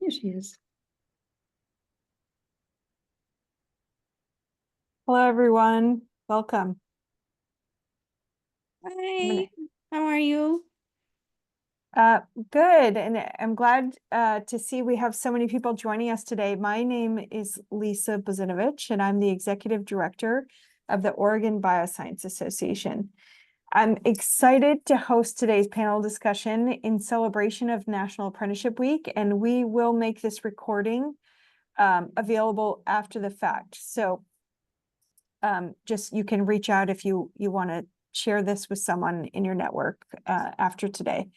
There she is. Hello, everyone. Welcome. Hi, how are you? Good, and I'm glad to see we have so many people joining us today. My name is Lisa Bozinovich, and I'm the Executive Director of the Oregon Bioscience Association. I'm excited to host today's panel discussion in celebration of National Apprenticeship Week, and we will make this recording available after the fact. So just you can reach out if you want to share this with someone in your network after today.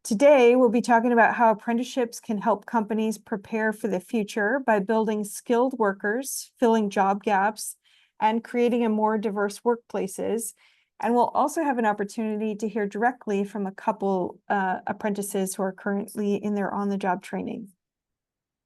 Today, we'll be talking about how apprenticeships can help companies prepare for the future by building skilled workers, filling job gaps, and creating a more diverse workplaces. And we'll also have an opportunity to hear directly from a couple apprentices who are currently in their on-the-job training.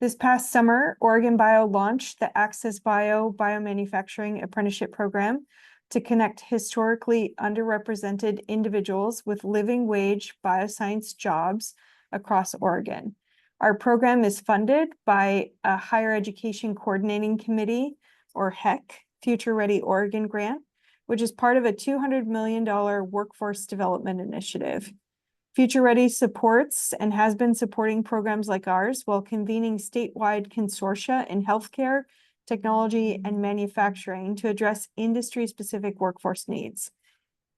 This past summer, Oregon Bio launched the Access Bio Biomanufacturing Apprenticeship Program to connect historically underrepresented individuals with living wage bioscience jobs across Oregon. Our program is funded by a Higher Education Coordinating Committee, or HEC, Future Ready Oregon grant, which is part of a $200 million workforce development initiative. Future Ready supports and has been supporting programs like ours while convening statewide consortia in healthcare, technology, and manufacturing to address industry-specific workforce needs.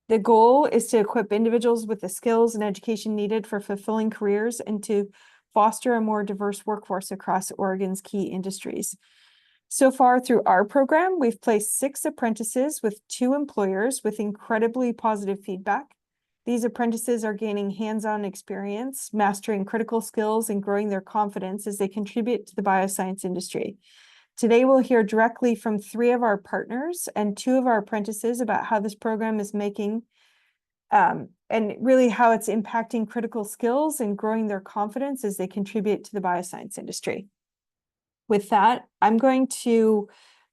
The goal is to equip individuals with the skills and education needed for fulfilling careers and to foster a more diverse workforce across Oregon's key industries. So far through our program, we've placed 6 apprentices with 2 employers with incredibly positive feedback. These apprentices are gaining hands-on experience, mastering critical skills, and growing their confidence as they contribute to the bioscience industry. Today, we'll hear directly from 3 of our partners and 2 of our apprentices about how this program is making and really how it's impacting critical skills and growing their confidence as they contribute to the bioscience industry. With that, I'm going to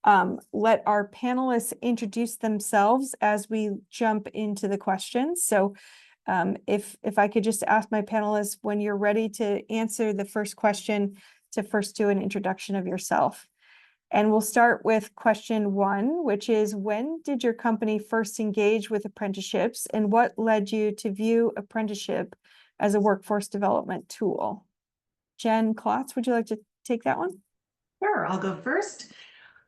let our panelists introduce themselves as we jump into the questions. So if I could just ask my panelists, when you're ready to answer the first question, to first do an introduction of yourself. And we'll start with question 1, which is, when did your company first engage with apprenticeships, and what led you to view apprenticeship as a workforce development tool? Jen Klotz, would you like to take that one? Sure, I'll go first.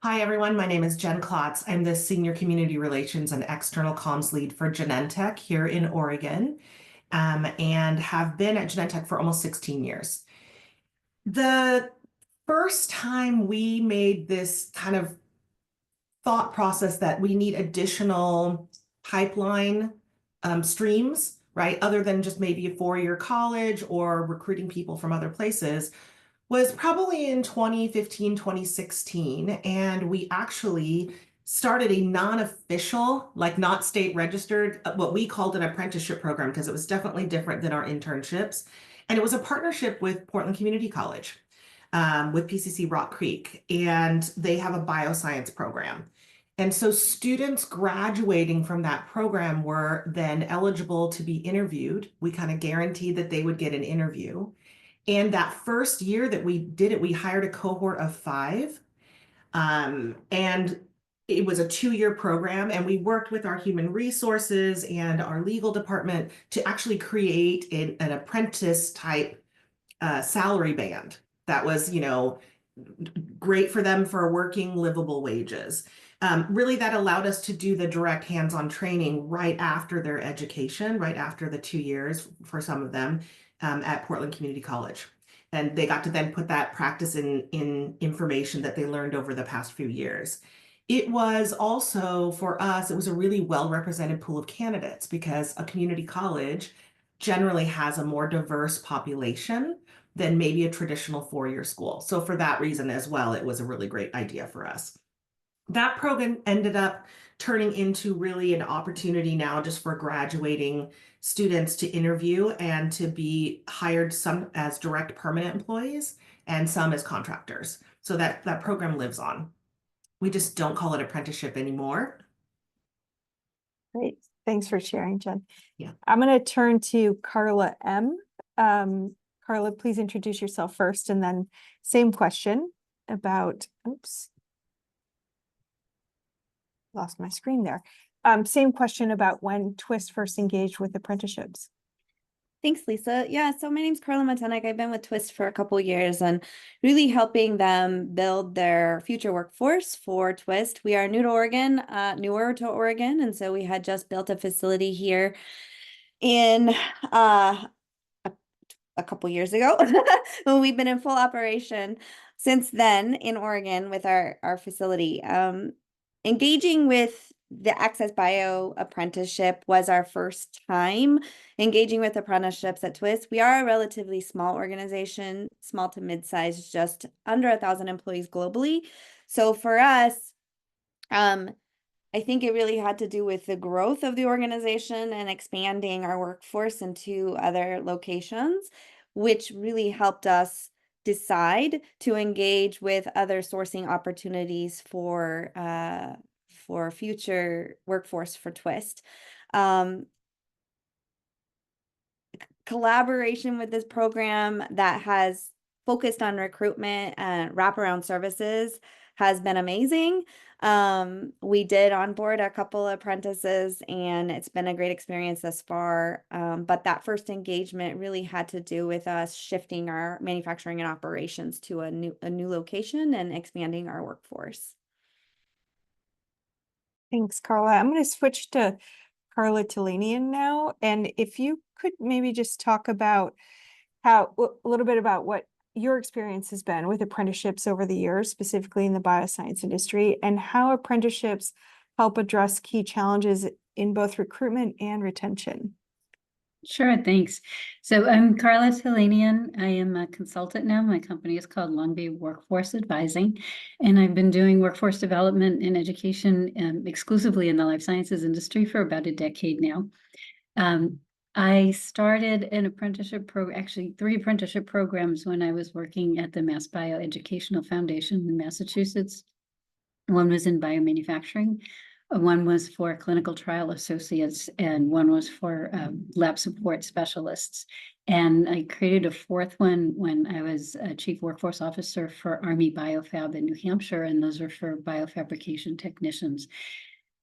Hi, everyone. My name is Jen Klotz. I'm the Senior Community Relations and External Comms Lead for Genentech here in Oregon, and have been at Genentech for almost 16 years. The first time we made this kind of thought process that we need additional pipeline streams, right, other than just maybe a 4-year college or recruiting people from other places, was probably in 2015, 2016. And we actually started a non-official, like not state registered, what we called an apprenticeship program, because it was definitely different than our internships. And it was a partnership with Portland Community College, with PCC Rock Creek, and they have a bioscience program. And so students graduating from that program were then eligible to be interviewed. We kind of guaranteed that they would get an interview. And that first year that we did it, we hired a cohort of 5. And it was a 2-year program. And we worked with our human resources and our legal department to actually create an apprentice type salary band that was, great for them for working livable wages. Really, that allowed us to do the direct hands-on training right after their education, right after the 2 years for some of them. At Portland Community College. And they got to then put that practice in information that they learned over the past few years. It was also, for us, it was a really well-represented pool of candidates because a community college generally has a more diverse population than maybe a traditional 4-year school. So for that reason as well, it was a really great idea for us. That program ended up turning into really an opportunity now just for graduating students to interview and to be hired, some as direct permanent employees and some as contractors. So that program lives on. We just don't call it apprenticeship anymore. Great. Thanks for sharing, Jen. Yeah. I'm going to turn to Carla M. Carla, please introduce yourself first, and then same question about, oops, lost my screen there. Same question about when Twist first engaged with apprenticeships. Thanks, Lisa. Yeah, so my name's Carla Matenek. I've been with Twist for a couple years and really helping them build their future workforce for Twist. We are new to Oregon, newer to Oregon, and so we had just built a facility here in a couple years ago when we've been in full operation since then in Oregon with our facility. Engaging with the Access Bio apprenticeship was our first time engaging with apprenticeships at Twist. We are a relatively small organization, small to mid-sized, just under 1,000 employees globally. So for us, I think it really had to do with the growth of the organization and expanding our workforce into other locations, which really helped us decide to engage with other sourcing opportunities for future workforce for Twist. Collaboration with this program that has focused on recruitment and wraparound services has been amazing. We did onboard a couple of apprentices and it's been a great experience thus far. But that first engagement really had to do with us shifting our manufacturing and operations to a new location and expanding our workforce. Thanks, Carla. I'm going to switch to Carla Talanian now. And if you could maybe just talk about a little bit about what your experience has been with apprenticeships over the years, specifically in the bioscience industry, and how apprenticeships help address key challenges in both recruitment and retention. Sure, thanks. So I'm Carla Talanian. I am a consultant now. My company is called Longview Workforce Advising, and I've been doing workforce development and education exclusively in the life sciences industry for about a decade now. I started an apprenticeship program, actually 3 apprenticeship programs when I was working at the Mass Bioeducational Foundation in Massachusetts. One was in biomanufacturing. One was for clinical trial associates, and one was for lab support specialists. And I created a 4th one when I was a chief workforce officer for Army Biofab in New Hampshire, and those are for biofabrication technicians.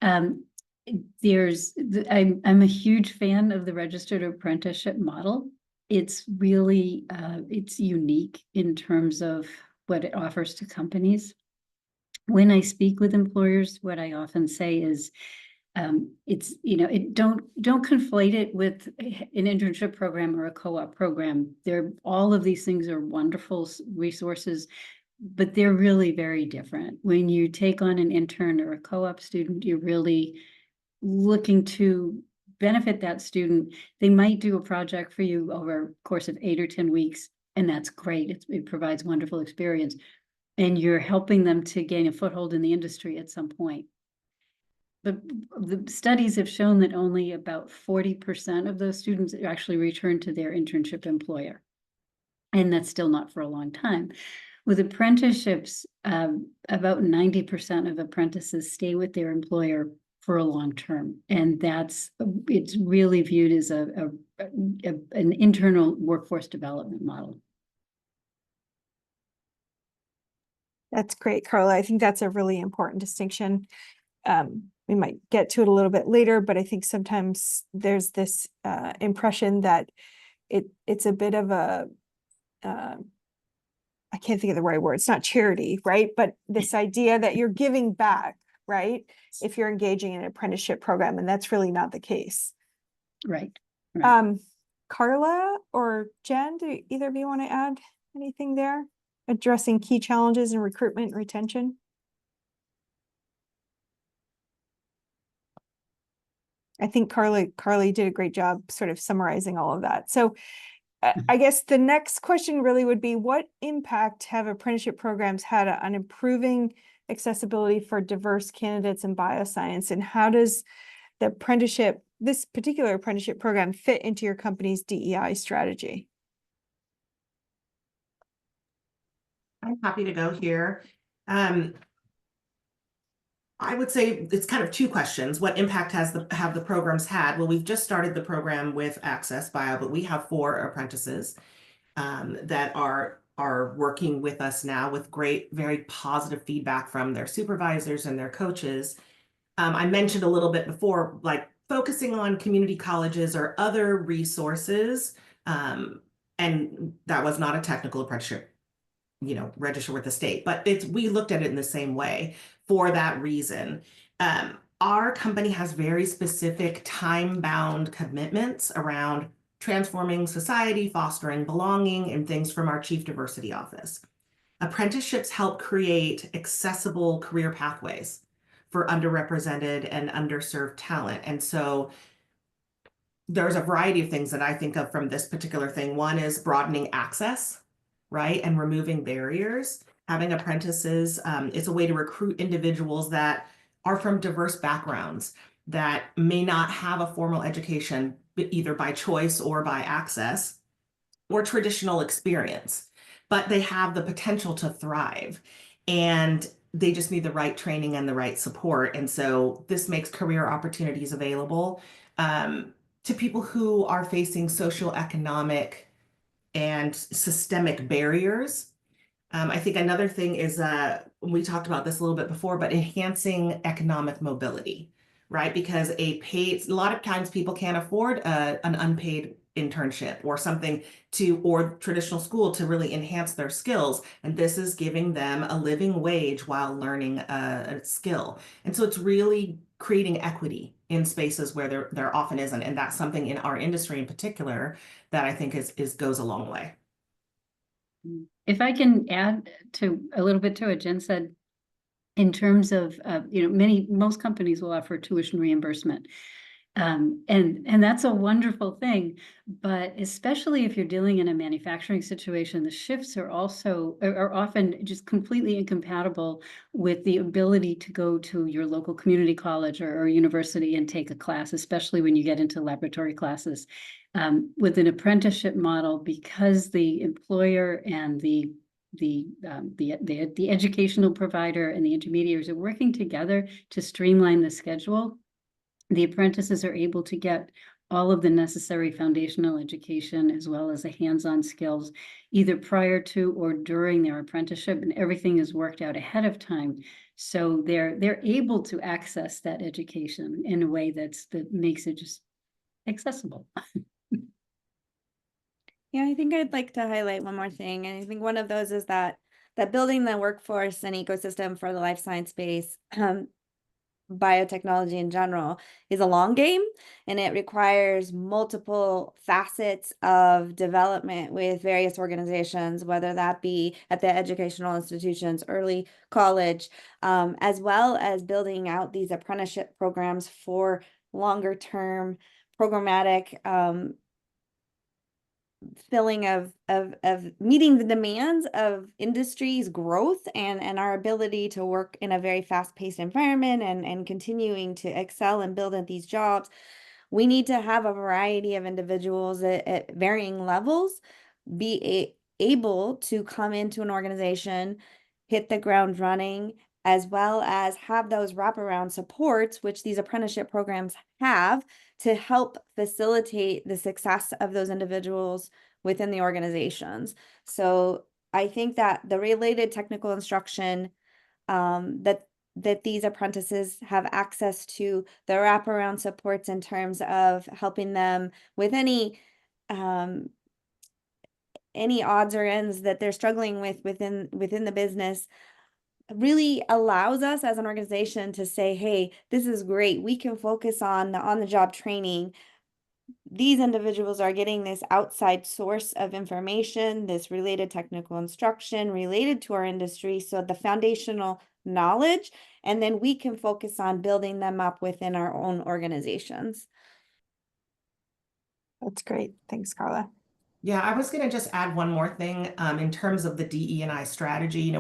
I'm a huge fan of the registered apprenticeship model. It's really, it's unique in terms of what it offers to companies. When I speak with employers, what I often say is, it's, don't conflate it with an internship program or a co-op program. All of these things are wonderful resources, but they're really very different. When you take on an intern or a co-op student, you're really looking to benefit that student. They might do a project for you over a course of 8 or 10 weeks, and that's great. It provides wonderful experience. And you're helping them to gain a foothold in the industry at some point. But the studies have shown that only about 40% of those students actually return to their internship employer. And that's still not for a long time. With apprenticeships, about 90% of apprentices stay with their employer for a long term. And it's really viewed as an internal workforce development model. That's great, Carla. I think that's a really important distinction. We might get to it a little bit later, but I think sometimes there's this impression that it's a bit of a, I can't think of the right word. It's not charity, right? But this idea that you're giving back, right? If you're engaging in an apprenticeship program, and that's really not the case. Right. Carla or Jen, do either of you want to add anything there? Addressing key challenges in recruitment and retention? I think Carly did a great job sort of summarizing all of that. So I guess the next question really would be, what impact have apprenticeship programs had on improving accessibility for diverse candidates in bioscience? And how does this particular apprenticeship program fit into your company's DEI strategy? I'm happy to go here. I would say it's kind of 2 questions. What impact have the programs had? Well, we've just started the program with Access Bio, but we have 4 apprentices. that are working with us now with great, very positive feedback from their supervisors and their coaches. I mentioned a little bit before, like focusing on community colleges or other resources. And that was not a technical apprenticeship, register with the state, but we looked at it in the same way for that reason. Our company has very specific time-bound commitments around transforming society, fostering belonging, and things from our Chief Diversity Office. Apprenticeships help create accessible career pathways for underrepresented and underserved talent. And so there's a variety of things that I think of from this particular thing. One is broadening access, right? And removing barriers. Having apprentices is a way to recruit individuals that are from diverse backgrounds that may not have a formal education, either by choice or by access or traditional experience, but they have the potential to thrive. And they just need the right training and the right support. And so this makes career opportunities available to people who are facing socioeconomic and systemic barriers. I think another thing is, we talked about this a little bit before, but enhancing economic mobility, right? Because a lot of times people can't afford an unpaid internship or something or traditional school to really enhance their skills. And this is giving them a living wage while learning a skill. And so it's really creating equity in spaces where there often isn't. And that's something in our industry in particular that I think goes a long way. If I can add to a little bit to what Jen said, in terms of, most companies will offer tuition reimbursement. And that's a wonderful thing, but especially if you're dealing in a manufacturing situation, the shifts are often just completely incompatible with the ability to go to your local community college or university and take a class, especially when you get into laboratory classes. With an apprenticeship model, because the employer and the educational provider and the intermediaries are working together to streamline the schedule, the apprentices are able to get all of the necessary foundational education as well as the hands-on skills either prior to or during their apprenticeship, and everything is worked out ahead of time. So they're able to access that education in a way that makes it just accessible. Yeah, I think I'd like to highlight one more thing. And I think one of those is that building the workforce and ecosystem for the life science space, biotechnology in general, is a long game, and it requires multiple facets of development with various organizations, whether that be at the educational institutions, early college, as well as building out these apprenticeship programs for longer term programmatic filling of meeting the demands of industry's growth and our ability to work in a very fast-paced environment and continuing to excel and build at these jobs. We need to have a variety of individuals at varying levels be able to come into an organization, hit the ground running, as well as have those wraparound supports, which these apprenticeship programs have, to help facilitate the success of those individuals within the organizations. So I think that the related technical instruction that these apprentices have access to, the wraparound supports in terms of helping them with any odds or ends that they're struggling with within the business, really allows us as an organization to say, hey, this is great. We can focus on the on-the-job training. These individuals are getting this outside source of information, this related technical instruction related to our industry. So the foundational knowledge, and then we can focus on building them up within our own organizations. That's great. Thanks, Carla. Yeah, I was going to just add one more thing in terms of the DE&I strategy.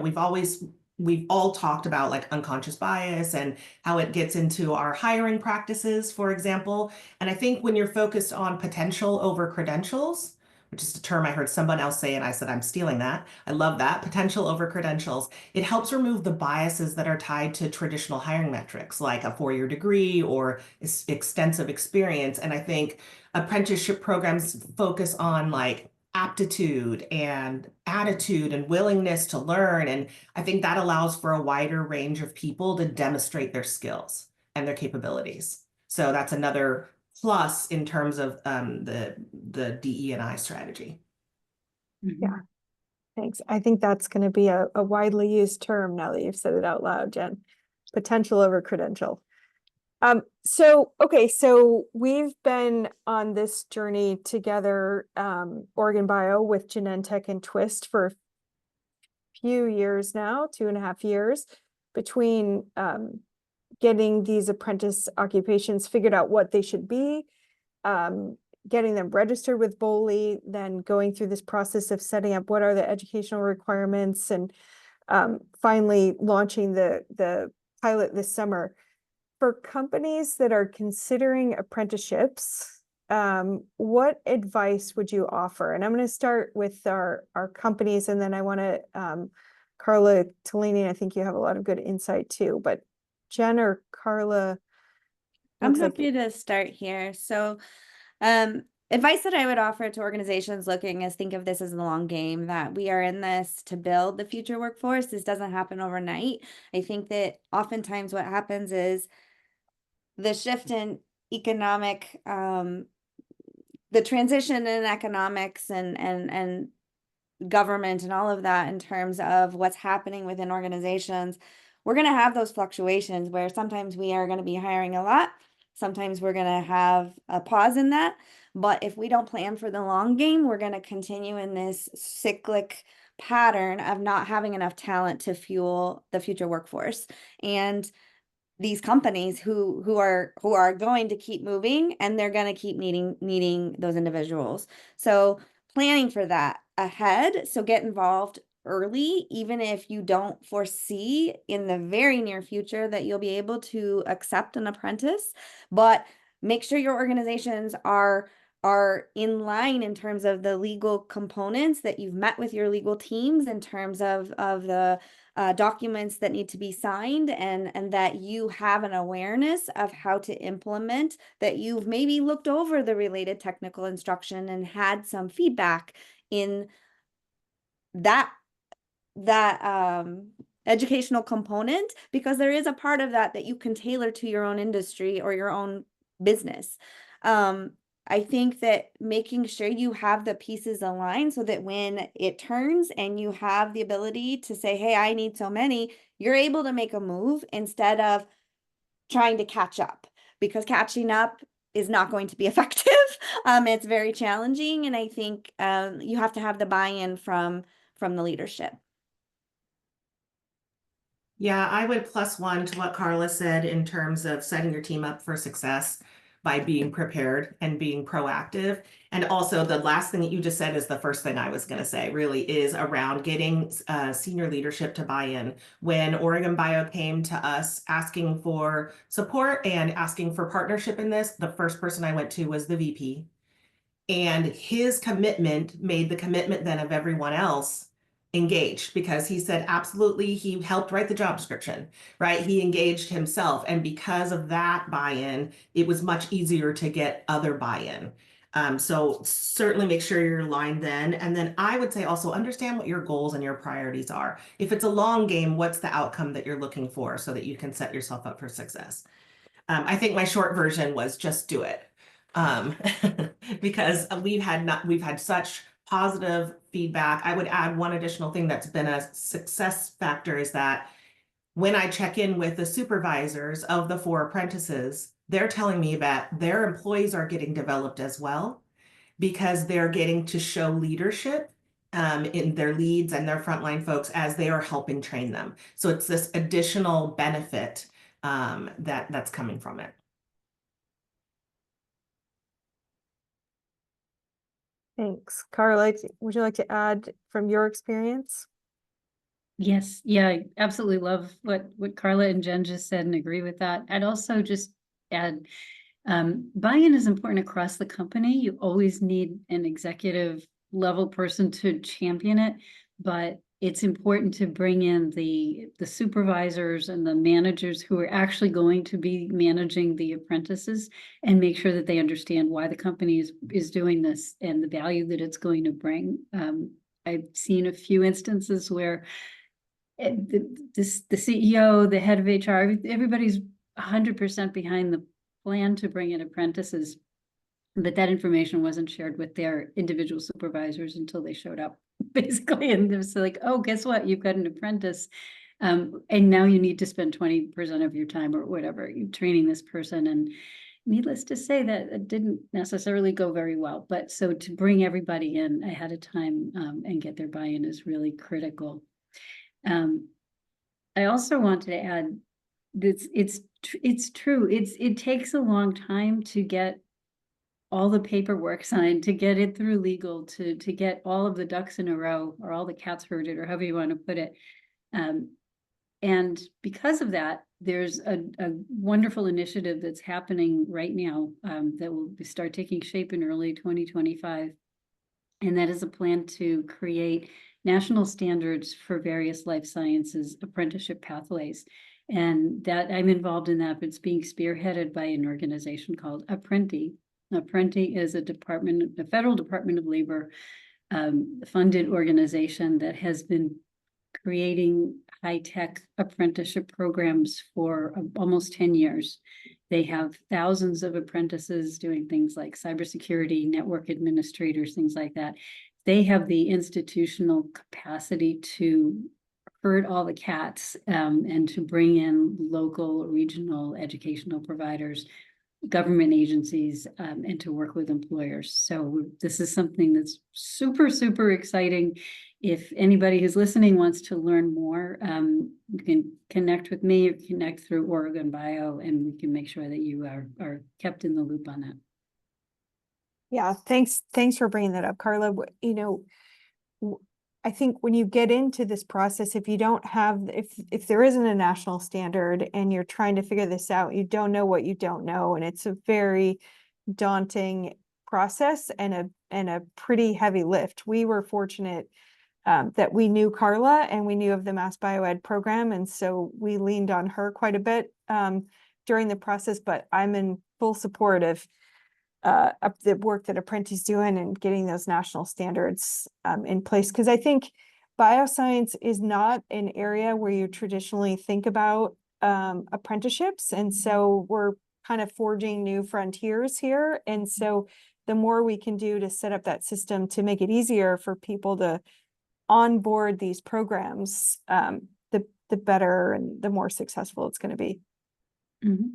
We've all talked about like unconscious bias and how it gets into our hiring practices, for example. And I think when you're focused on potential over credentials, which is a term I heard someone else say, and I said, I'm stealing that. I love that. Potential over credentials. It helps remove the biases that are tied to traditional hiring metrics, like a 4-year degree or extensive experience. And I think apprenticeship programs focus on like aptitude and attitude and willingness to learn. And I think that allows for a wider range of people to demonstrate their skills and their capabilities. So that's another plus in terms of the DE&I strategy. Yeah. Thanks. I think that's going to be a widely used term now that you've said it out loud, Jen. Potential over credential. So we've been on this journey together, Oregon Bio with Genentech and Twist for a few years now, 2.5 years, between getting these apprentice occupations figured out what they should be, getting them registered with BOLI, then going through this process of setting up what are the educational requirements, and finally launching the pilot this summer. For companies that are considering apprenticeships, what advice would you offer? And I'm going to start with our companies, and then I want to, Carla Tellini, I think you have a lot of good insight too, but Jen or Carla? I'm happy to start here. So, advice that I would offer to organizations looking is think of this as a long game, that we are in this to build the future workforce. This doesn't happen overnight. I think that oftentimes what happens is the shift in economic, the transition in economics and government and all of that in terms of what's happening within organizations, we're going to have those fluctuations where sometimes we are going to be hiring a lot. Sometimes we're going to have a pause in that. But if we don't plan for the long game, we're going to continue in this cyclic pattern of not having enough talent to fuel the future workforce. And these companies who are going to keep moving, and they're going to keep needing those individuals. So planning for that ahead. So get involved early, even if you don't foresee in the very near future that you'll be able to accept an apprentice, but make sure your organizations are in line in terms of the legal components, that you've met with your legal teams in terms of the documents that need to be signed, and that you have an awareness of how to implement, that you've maybe looked over the related technical instruction and had some feedback in that educational component, because there is a part of that you can tailor to your own industry or your own business. I think that making sure you have the pieces aligned so that when it turns and you have the ability to say, hey, I need so many, you're able to make a move instead of trying to catch up, because catching up is not going to be effective. It's very challenging. And I think you have to have the buy-in from the leadership. Yeah, I would +1 to what Carla said in terms of setting your team up for success by being prepared and being proactive. And also the last thing that you just said is the first thing I was going to say, really is around getting senior leadership to buy in. When Oregon Bio came to us asking for support and asking for partnership in this, the first person I went to was the VP. And his commitment made the commitment then of everyone else engaged, because he said, absolutely, he helped write the job description, right? He engaged himself. And because of that buy-in, it was much easier to get other buy-in. So certainly make sure you're aligned then. And then I would say also understand what your goals and your priorities are. If it's a long game, what's the outcome that you're looking for so that you can set yourself up for success? I think my short version was just do it. Because we've had such positive feedback. I would add one additional thing that's been a success factor is that when I check in with the supervisors of the 4 apprentices, they're telling me that their employees are getting developed as well, because they're getting to show leadership in their leads and their frontline folks as they are helping train them. So it's this additional benefit that's coming from it. Thanks. Carla, would you like to add from your experience? Yes, yeah, I absolutely love what Carla and Jen just said and agree with that. I'd also just add, buy-in is important across the company. You always need an executive level person to champion it, but it's important to bring in the supervisors and the managers who are actually going to be managing the apprentices and make sure that they understand why the company is doing this and the value that it's going to bring. I've seen a few instances where the CEO, the head of HR, everybody's 100% behind the plan to bring in apprentices, but that information wasn't shared with their individual supervisors until they showed up, basically. And it was like, oh, guess what? You've got an apprentice. And now you need to spend 20% of your time or whatever, training this person. And needless to say that it didn't necessarily go very well. But so to bring everybody in ahead of time and get their buy-in is really critical. I also wanted to add that it's true. It takes a long time to get all the paperwork signed, to get it through legal, to get all of the ducks in a row, or all the cats herded, or however you want to put it. And because of that, there's a wonderful initiative that's happening right now that will start taking shape in early 2025. And that is a plan to create national standards for various life sciences apprenticeship pathways. And that I'm involved in that, but it's being spearheaded by an organization called Apprenti. Apprenti is a federal Department of Labor funded organization that has been creating high-tech apprenticeship programs for almost 10 years. They have thousands of apprentices doing things like cybersecurity, network administrators, things like that. They have the institutional capacity to herd all the cats and to bring in local, regional educational providers, government agencies, and to work with employers. So this is something that's super, super exciting. If anybody who's listening wants to learn more, you can connect with me or connect through Oregon Bio, and we can make sure that you are kept in the loop on that. Yeah, thanks for bringing that up, Carla. You know, I think when you get into this process, if you don't have, if there isn't a national standard and you're trying to figure this out, you don't know what you don't know, and it's a very daunting process and a pretty heavy lift. We were fortunate that we knew Carla and we knew of the Mass Bioed program, and so we leaned on her quite a bit during the process. But I'm in full support of the work that Apprenti's doing and getting those national standards in place. Because I think bioscience is not an area where you traditionally think about apprenticeships. And so we're kind of forging new frontiers here. And so the more we can do to set up that system to make it easier for people to onboard these programs, the better and the more successful it's going to be. Mm-hmm.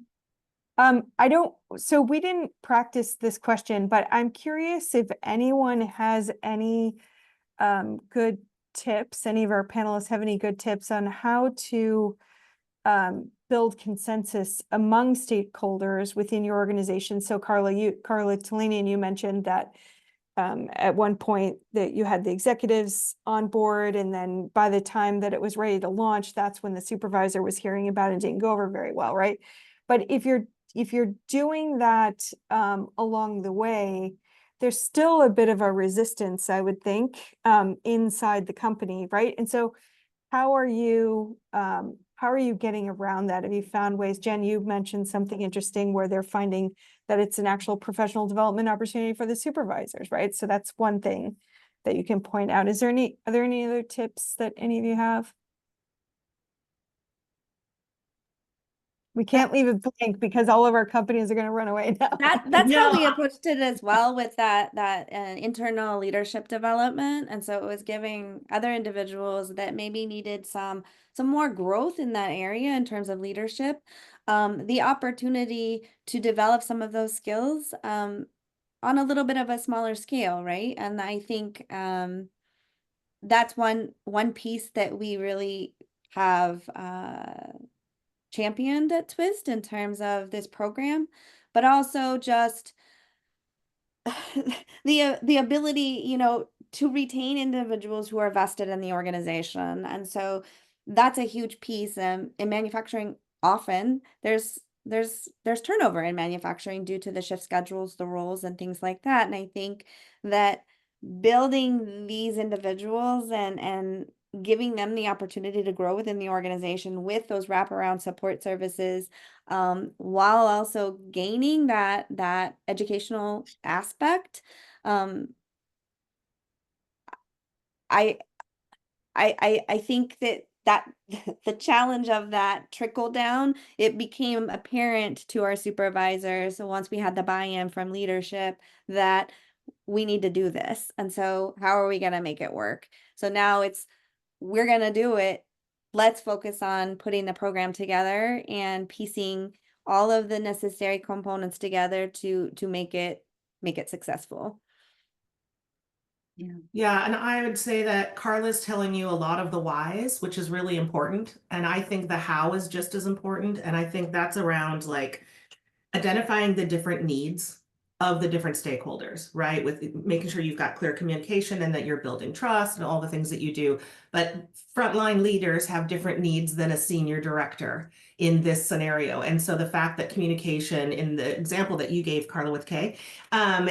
So we didn't practice this question, but I'm curious if anyone has any good tips, any of our panelists have any good tips on how to build consensus among stakeholders within your organization. So Carla Talanian, you mentioned that at one point that you had the executives on board, and then by the time that it was ready to launch, that's when the supervisor was hearing about it and didn't go over very well, right? But if you're doing that along the way, there's still a bit of a resistance, I would think, inside the company, right? And so how are you getting around that? Have you found ways? Jen, you mentioned something interesting where they're finding that it's an actual professional development opportunity for the supervisors, right? So that's one thing that you can point out. Are there any other tips that any of you have? We can't leave it blank because all of our companies are going to run away now. That's how we approached it as well, with that internal leadership development. And so it was giving other individuals that maybe needed some more growth in that area in terms of leadership, the opportunity to develop some of those skills on a little bit of a smaller scale, right? And I think that's one piece that we really have championed at Twist in terms of this program, but also just the ability, you know, to retain individuals who are vested in the organization. And so that's a huge piece. In manufacturing, often there's turnover in manufacturing due to the shift schedules, the roles, and things like that. And I think that building these individuals and giving them the opportunity to grow within the organization with those wraparound support services, while also gaining that educational aspect. I I think that the challenge of that trickle down, it became apparent to our supervisors. So once we had the buy-in from leadership that we need to do this. And so how are we going to make it work? So now we're going to do it. Let's focus on putting the program together and piecing all of the necessary components together to make it successful. Yeah. Yeah, and I would say that Carla's telling you a lot of the whys, which is really important. And I think the how is just as important. And I think that's around like identifying the different needs of the different stakeholders, right? With making sure you've got clear communication and that you're building trust and all the things that you do. But frontline leaders have different needs than a senior director in this scenario. And so the fact that communication in the example that you gave, Carla, with Kay,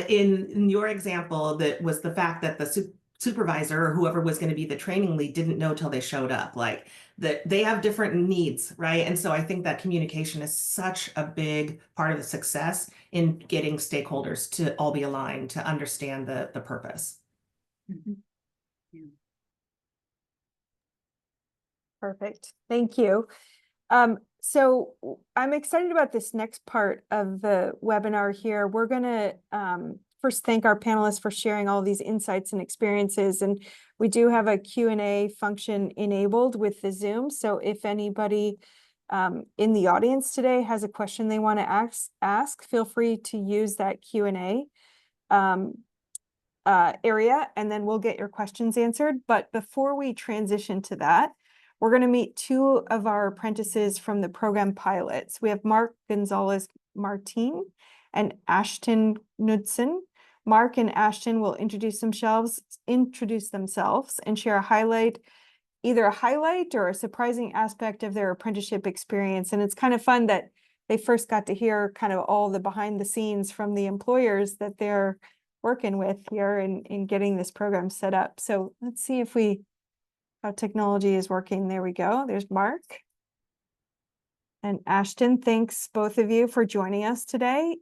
in your example, that was the fact that the supervisor or whoever was going to be the training lead didn't know till they showed up, like that they have different needs, right? And so I think that communication is such a big part of the success in getting stakeholders to all be aligned to understand the purpose. Mhm. Yeah. Perfect. Thank you. So I'm excited about this next part of the webinar here. We're going to first thank our panelists for sharing all these insights and experiences. And we do have a Q&A function enabled with the Zoom. So if anybody in the audience today has a question they want to ask, feel free to use that Q&A area, and then we'll get your questions answered. But before we transition to that, we're going to meet two of our apprentices from the program pilots. We have Mark Gonzalez Martin and Ashton Knudsen. Mark and Ashton will introduce themselves and share either a highlight or a surprising aspect of their apprenticeship experience. And it's kind of fun that they first got to hear kind of all the behind the scenes from the employers that they're working with here in getting this program set up. So let's see how technology is working. There we go. There's Mark. And Ashton, thanks both of you for joining us today.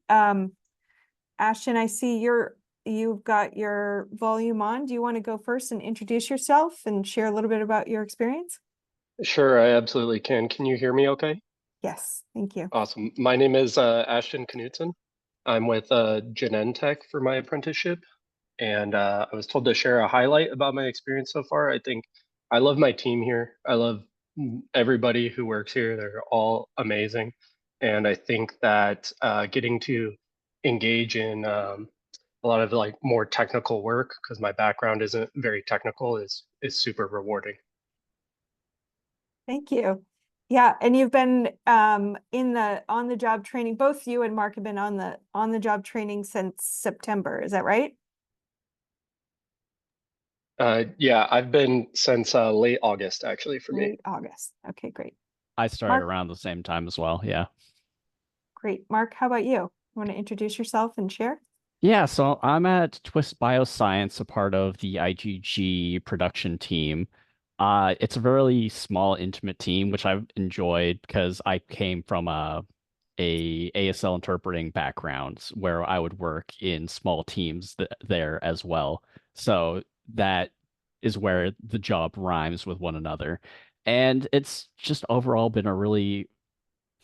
Ashton, I see you've got your volume on. Do you want to go first and introduce yourself and share a little bit about your experience? Sure, I absolutely can. Can you hear me okay? Yes, thank you. Awesome. My name is Ashton Knudsen. I'm with Genentech for my apprenticeship, and I was told to share a highlight about my experience so far. I think I love my team here. I love everybody who works here. They're all amazing. And I think that getting to engage in a lot of like more technical work, because my background isn't very technical, is super rewarding. Thank you. Yeah, and you've been on the job training. Both you and Mark have been on the job training since September. Is that right? Yeah, I've been since late August, actually, for me. Late August. Okay, great. I started Mark? around the same time as well. Yeah. Great. Mark, how about you? You want to introduce yourself and share? Yeah. So I'm at Twist Bioscience, a part of the IgG production team. It's a really small, intimate team, which I've enjoyed because I came from a ASL interpreting background where I would work in small teams there as well. So that is where the job rhymes with one another. And it's just overall been a really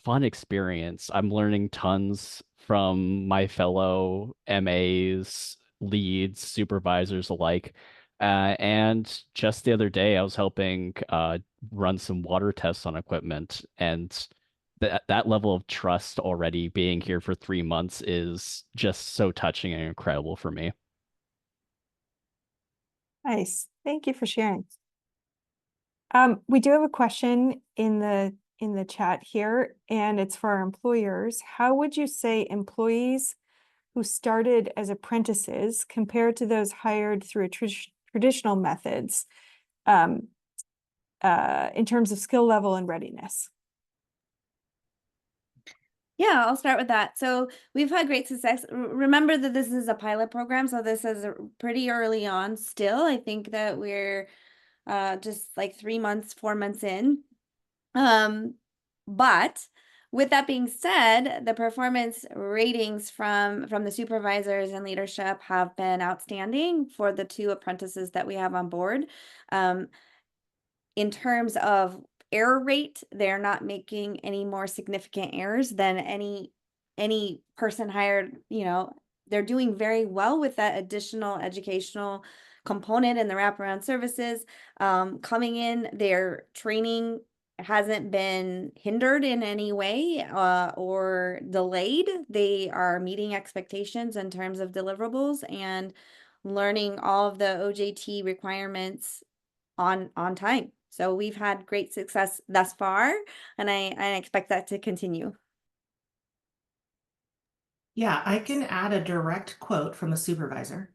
fun experience. I'm learning tons from my fellow MAs, leads, supervisors alike. And just the other day, I was helping run some water tests on equipment, and that level of trust already being here for 3 months is just so touching and incredible for me. Nice. Thank you for sharing. We do have a question in the chat here, and it's for our employers. How would you say employees who started as apprentices compared to those hired through traditional methods in terms of skill level and readiness? Yeah, I'll start with that. So we've had great success. Remember that this is a pilot program, so this is pretty early on still. I think that we're just like 3 months, 4 months in. But with that being said, the performance ratings from the supervisors and leadership have been outstanding for the 2 apprentices that we have on board. In terms of error rate, they're not making any more significant errors than any person hired. They're doing very well with that additional educational component and the wraparound services. Coming in, their training hasn't been hindered in any way or delayed. They are meeting expectations in terms of deliverables and learning all of the OJT requirements on time. So we've had great success thus far, and I expect that to continue. Yeah, I can add a direct quote from a supervisor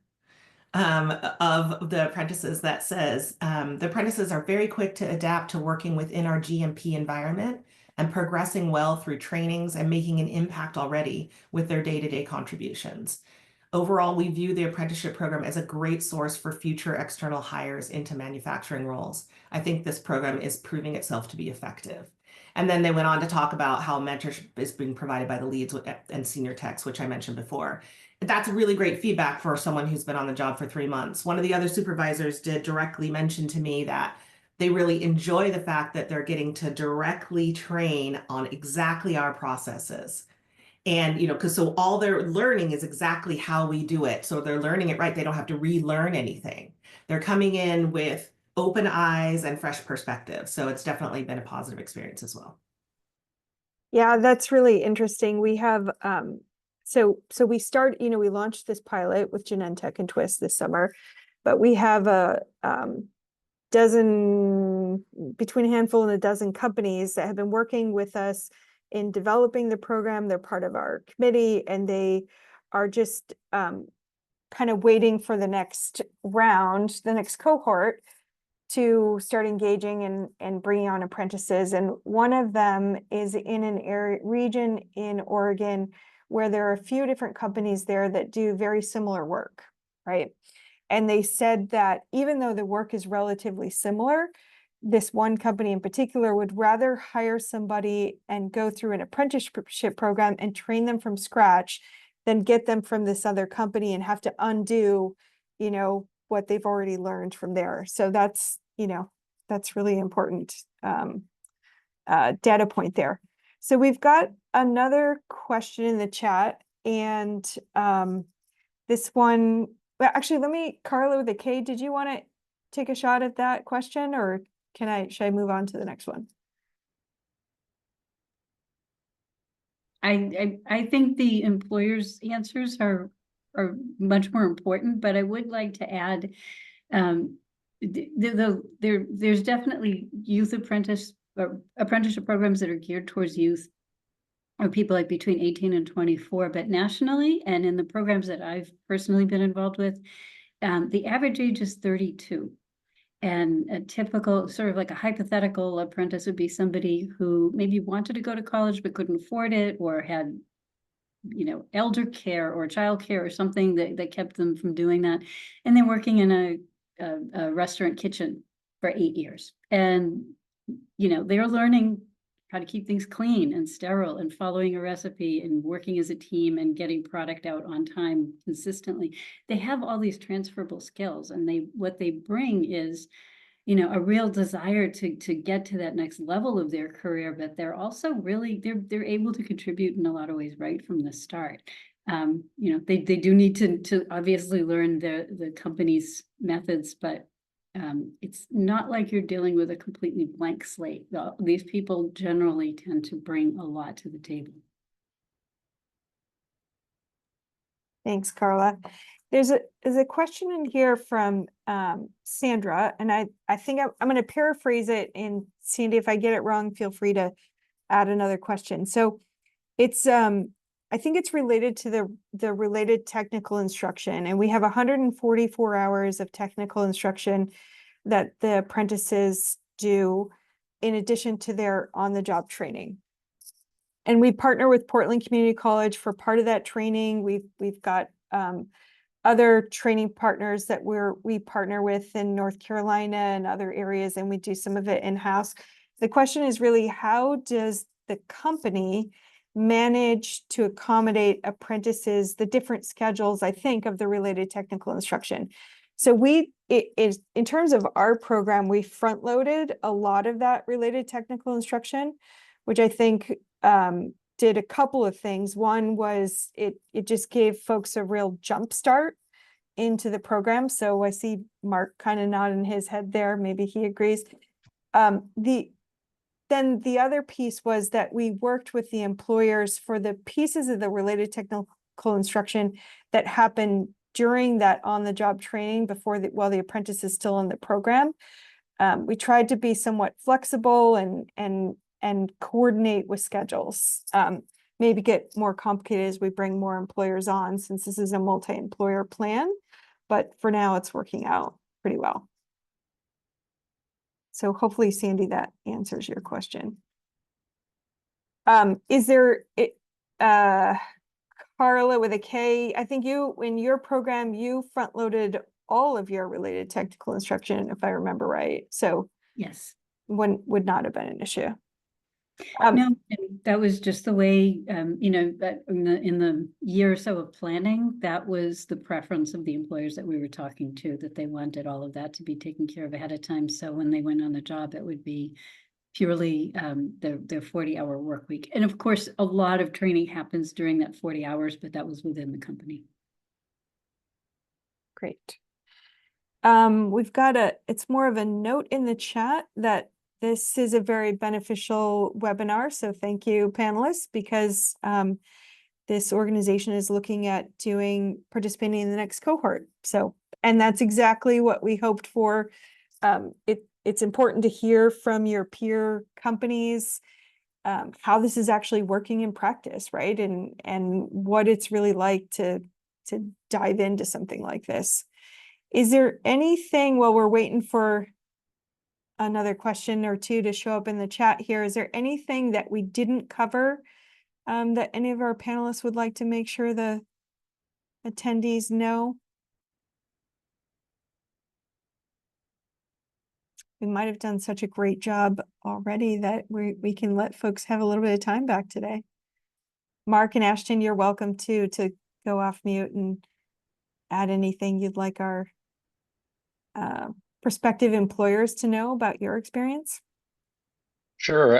of the apprentices that says, the apprentices are very quick to adapt to working within our GMP environment and progressing well through trainings and making an impact already with their day-to-day contributions. Overall, we view the apprenticeship program as a great source for future external hires into manufacturing roles. I think this program is proving itself to be effective. And then they went on to talk about how mentorship is being provided by the leads and senior techs, which I mentioned before. That's really great feedback for someone who's been on the job for 3 months. One of the other supervisors did directly mention to me that they really enjoy the fact that they're getting to directly train on exactly our processes. And, because so all they're learning is exactly how we do it. So they're learning it right. They don't have to relearn anything. They're coming in with open eyes and fresh perspective. So it's definitely been a positive experience as well. Yeah, that's really interesting. We have, so we we launched this pilot with Genentech and Twist this summer, but we have a between a handful and a dozen companies that have been working with us in developing the program. They're part of our committee, and they are just kind of waiting for the next round, the next cohort, to start engaging and bringing on apprentices. And one of them is in an region in Oregon where there are a few different companies there that do very similar work, right? And they said that even though the work is relatively similar, this one company in particular would rather hire somebody and go through an apprenticeship program and train them from scratch than get them from this other company and have to undo, what they've already learned from there. So that's really important data point there. So we've got another question in the chat, and this one, well, actually, Carla with a K, did you want to take a shot at that question, or should I move on to the next one? I think the employers' answers are much more important, but I would like to add, there's definitely youth apprenticeship programs that are geared towards youth or people like between 18 and 24, but nationally and in the programs that I've personally been involved with, the average age is 32. And a typical sort of like a hypothetical apprentice would be somebody who maybe wanted to go to college but couldn't afford it, or had, elder care or child care or something that kept them from doing that. And they're working in a restaurant kitchen for 8 years. And, they're learning how to keep things clean and sterile and following a recipe and working as a team and getting product out on time consistently. They have all these transferable skills, and what they bring is, a real desire to get to that next level of their career, but they're also really, they're able to contribute in a lot of ways right from the start. They do need to obviously learn the company's methods, but it's not like you're dealing with a completely blank slate. These people generally tend to bring a lot to the table. Thanks, Carla. There's a question in here from Sandra, and I think I'm going to paraphrase it, and Sandy, if I get it wrong, feel free to add another question. So it's I think it's related to the related technical instruction, and we have 144 hours of technical instruction that the apprentices do in addition to their on-the-job training. And we partner with Portland Community College for part of that training. We've got other training partners that we partner with in North Carolina and other areas, and we do some of it in-house. The question is really, how does the company manage to accommodate apprentices, the different schedules, I think, of the related technical instruction? So it is, in terms of our program, we front loaded a lot of that related technical instruction, which I think did a couple of things. One was it just gave folks a real jump start into the program. So I see Mark kind of nodding his head there. Maybe he agrees. Then the other piece was that we worked with the employers for the pieces of the related technical instruction that happen during that on-the-job training while the apprentice is still in the program. We tried to be somewhat flexible and coordinate with schedules. Maybe get more complicated as we bring more employers on, since this is a multi-employer plan, but for now it's working out pretty well. So hopefully, Sandy, that answers your question. Is there Carla with a K? I think in your program, you front loaded all of your related technical instruction, if I remember right. So Yes. would not have been an issue. No, and that was just the way, that in the year or so of planning, that was the preference of the employers that we were talking to, that they wanted all of that to be taken care of ahead of time. So when they went on the job, it would be purely their 40-hour work week. And of course, a lot of training happens during that 40 hours, but that was within the company. Great. We've got it's more of a note in the chat that this is a very beneficial webinar. So thank you, panelists, because this organization is looking at participating in the next cohort. So, and that's exactly what we hoped for. It's important to hear from your peer companies how this is actually working in practice, right? And what it's really like to dive into something like this. Is there anything, while we're waiting for another question or two to show up in the chat here, is there anything that we didn't cover that any of our panelists would like to make sure the attendees know? We might have done such a great job already that we can let folks have a little bit of time back today. Mark and Ashton, you're welcome to go off mute and add anything you'd like our prospective employers to know about your experience. Sure.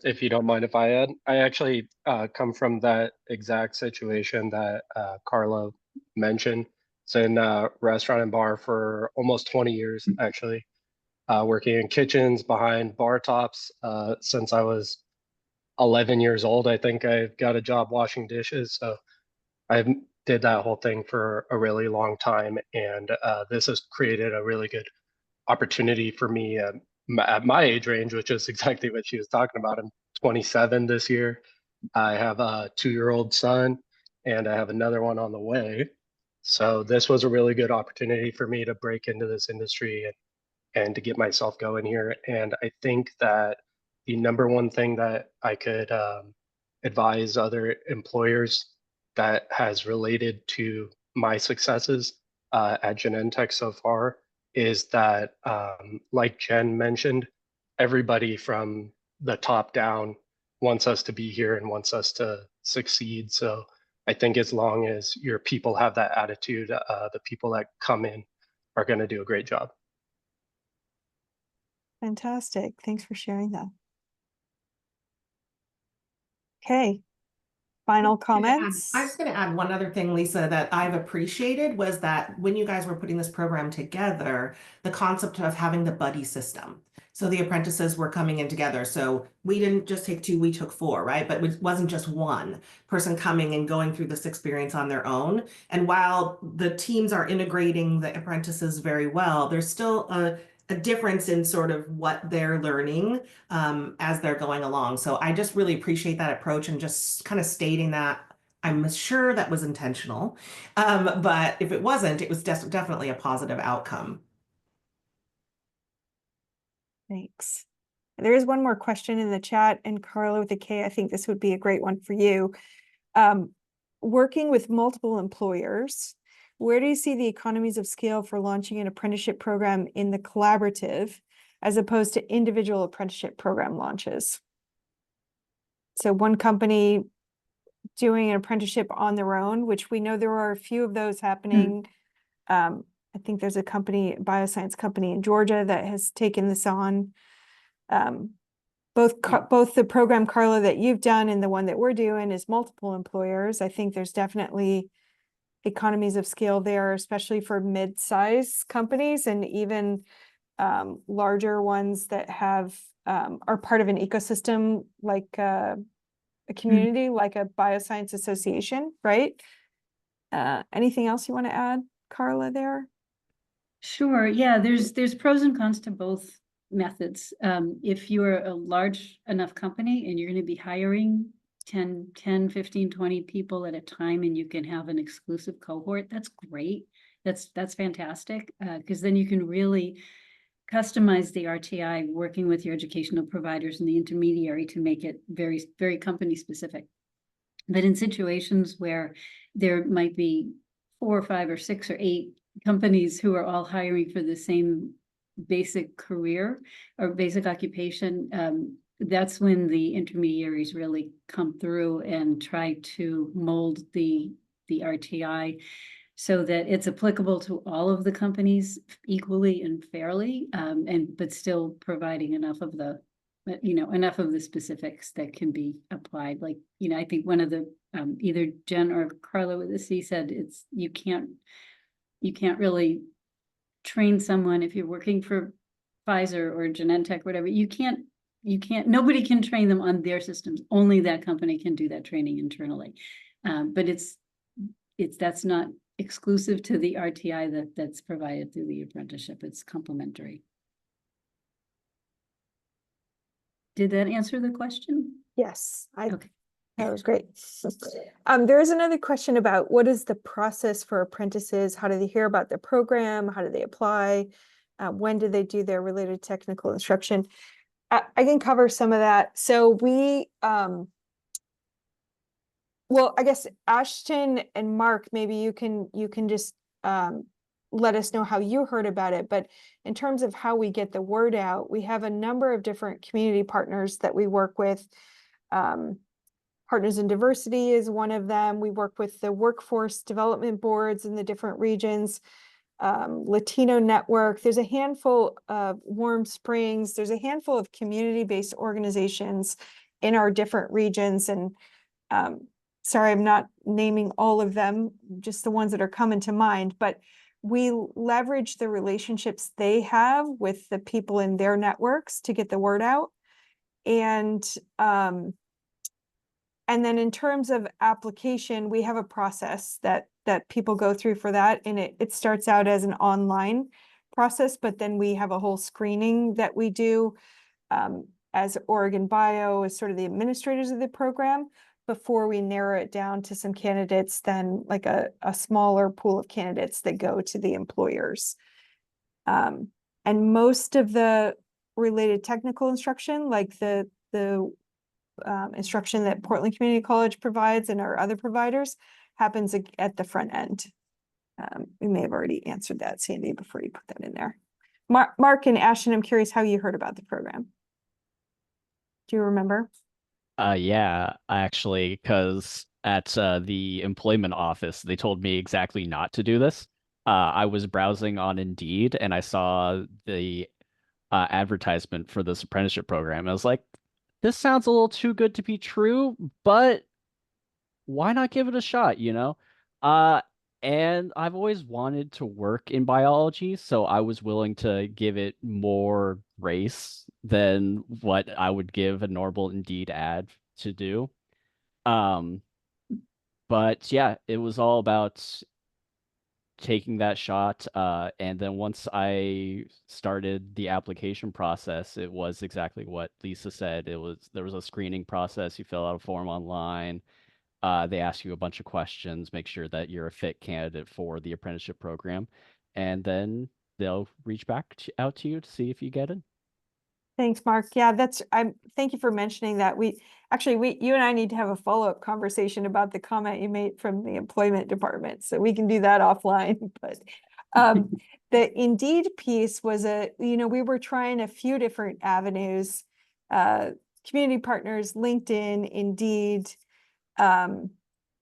If you don't mind if I add, I actually come from that exact situation that Carla mentioned. It's in restaurant and bar for almost 20 years, actually, working in kitchens, behind bar tops. Since I was 11 years old, I think I got a job washing dishes. So I did that whole thing for a really long time. And this has created a really good opportunity for me at my age range, which is exactly what she was talking about. I'm 27 this year. I have a 2-year-old son, and I have another one on the way. So this was a really good opportunity for me to break into this industry and to get myself going here. And I think that the number one thing that I could advise other employers that has related to my successes at Genentech so far is that, like Jen mentioned, everybody from the top down wants us to be here and wants us to succeed. So I think as long as your people have that attitude, the people that come in are going to do a great job. Fantastic. Thanks for sharing that. Okay. Final comments? I was going to add one other thing, Lisa, that I've appreciated was that when you guys were putting this program together, the concept of having the buddy system. So the apprentices were coming in together. So we didn't just take 2, we took 4, right? But it wasn't just one person coming and going through this experience on their own. And while the teams are integrating the apprentices very well, there's still a difference in sort of what they're learning as they're going along. So I just really appreciate that approach and just kind of stating that. I'm sure that was intentional, but if it wasn't, it was definitely a positive outcome. Thanks. There is one more question in the chat, and Carla with a K, I think this would be a great one for you. Working with multiple employers, where do you see the economies of scale for launching an apprenticeship program in the collaborative as opposed to individual apprenticeship program launches? So one company doing an apprenticeship on their own, which we know there are a few of those happening. I think there's a company, Bioscience company in Georgia that has taken this on. Both the program, Carla, that you've done and the one that we're doing is multiple employers. I think there's definitely economies of scale there, especially for mid-size companies and even larger ones that have are part of an ecosystem like a community, like a bioscience association, right? Anything else you want to add, Carla, there? Sure. Yeah, there's pros and cons to both methods. If you're a large enough company and you're going to be hiring 10, 15, 20 people at a time, and you can have an exclusive cohort, that's great. That's fantastic. Because then you can really customize the RTI working with your educational providers and the intermediary to make it very, very company specific. But in situations where there might be 4 or 5 or 6 or 8 companies who are all hiring for the same basic career or basic occupation, that's when the intermediaries really come through and try to mold the RTI so that it's applicable to all of the companies equally and fairly, but still providing enough of the enough of the specifics that can be applied. Like, I think one of the either Jen or Carla with the C said you can't really train someone if you're working for Pfizer or Genentech, whatever. Nobody can train them on their systems. Only that company can do that training internally. But that's not exclusive to the RTI that's provided through the apprenticeship. It's complementary. Did that answer the question? Yes, Okay. that was great. There is another question about what is the process for apprentices? How do they hear about the program? How do they apply? When do they do their related technical instruction? I can cover some of that. So we, well, I guess Ashton and Mark, maybe you can just let us know how you heard about it. But in terms of how we get the word out, we have a number of different community partners that we work with. Partners in Diversity is one of them. We work with the workforce development boards in the different regions. Latino Network. There's a handful of Warm Springs. There's a handful of community-based organizations in our different regions. And sorry, I'm not naming all of them, just the ones that are coming to mind, but we leverage the relationships they have with the people in their networks to get the word out. And then in terms of application, we have a process that people go through for that. And it starts out as an online process, but then we have a whole screening that we do as Oregon Bio, as sort of the administrators of the program, before we narrow it down to some candidates, then like a smaller pool of candidates that go to the employers. And most of the related technical instruction, like the instruction that Portland Community College provides and our other providers, happens at the front end. We may have already answered that, Sandy, before you put that in there. Mark and Ashton, I'm curious how you heard about the program. Do you remember? Yeah, actually, because at the employment office, they told me exactly not to do this. I was browsing on Indeed and I saw the advertisement for this apprenticeship program. I was like, this sounds a little too good to be true, but why not give it a shot, you know? And I've always wanted to work in biology, so I was willing to give it more grace than what I would give a normal Indeed ad to do. Um, but yeah, it was all about taking that shot. And then once I started the application process, it was exactly what Lisa said. There was a screening process. You fill out a form online. They ask you a bunch of questions, make sure that you're a fit candidate for the apprenticeship program, and then they'll reach back out to you to see if you get in. Thanks, Mark. Yeah, thank you for mentioning that. You and I need to have a follow-up conversation about the comment you made from the employment department. So we can do that offline, but the Indeed piece was we were trying a few different avenues, community partners, LinkedIn, Indeed,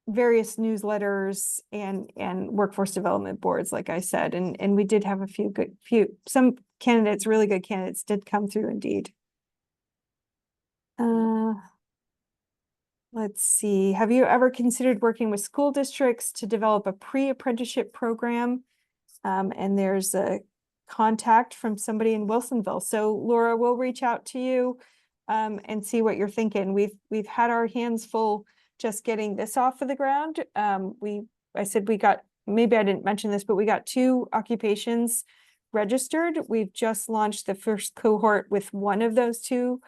various newsletters and workforce development boards, like I said, and we did have some candidates, really good candidates did come through Indeed. Let's see. Have you ever considered working with school districts to develop a pre-apprenticeship program? And there's a contact from somebody in Wilsonville. So Laura, we'll reach out to you and see what you're thinking. We've had our hands full just getting this off of the ground. I said maybe I didn't mention this, but we got 2 occupations registered. We've just launched the first cohort with one of those 2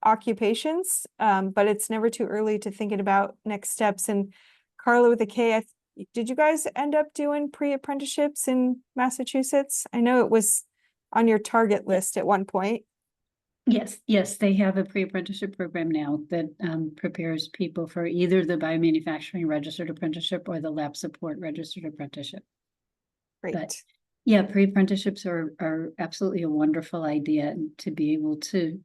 occupations, but it's never too early to thinking about next steps. And Carla with a K, did you guys end up doing pre-apprenticeships in Massachusetts? I know it was on your target list at one point. Yes, they have a pre-apprenticeship program now that prepares people for either the biomanufacturing registered apprenticeship or the lab support registered apprenticeship. Great. But yeah, pre-apprenticeships are absolutely a wonderful idea to be able to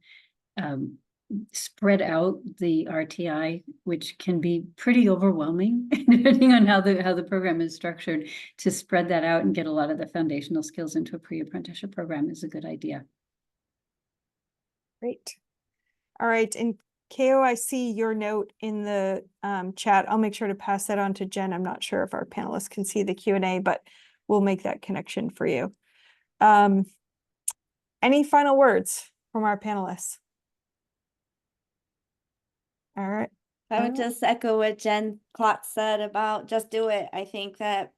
spread out the RTI, which can be pretty overwhelming depending on how the program is structured. To spread that out and get a lot of the foundational skills into a pre-apprenticeship program is a good idea. Great. All right. And KO, I see your note in the chat. I'll make sure to pass that on to Jen. I'm not sure if our panelists can see the Q&A, but we'll make that connection for you. Any final words from our panelists? All right. I would just echo what Jen Klotz said about just do it. I think that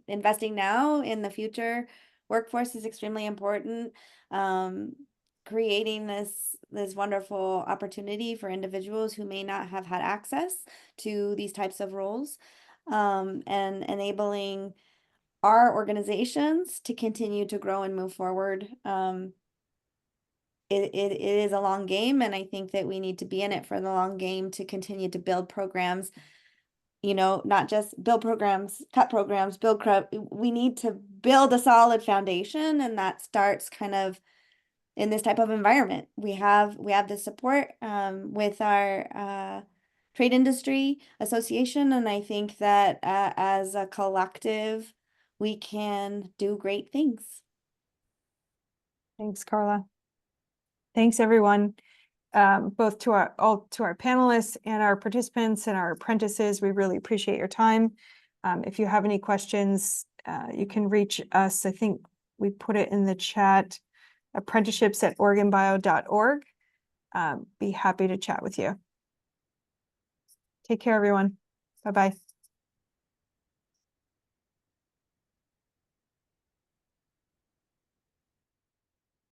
investing now in the future workforce is extremely important. Creating this wonderful opportunity for individuals who may not have had access to these types of roles, and enabling our organizations to continue to grow and move forward. It is a long game, and I think that we need to be in it for the long game to continue to build programs, not just build programs, cut programs, we need to build a solid foundation, and that starts kind of in this type of environment. We have the support with our trade industry association, and I think that as a collective, we can do great things. Thanks, Carla. Thanks, everyone, both to our panelists and our participants and our apprentices. We really appreciate your time. If you have any questions, you can reach us. I think we put it in the chat, apprenticeships@oregonbio.org. Be happy to chat with you. Take care, everyone. Bye-bye.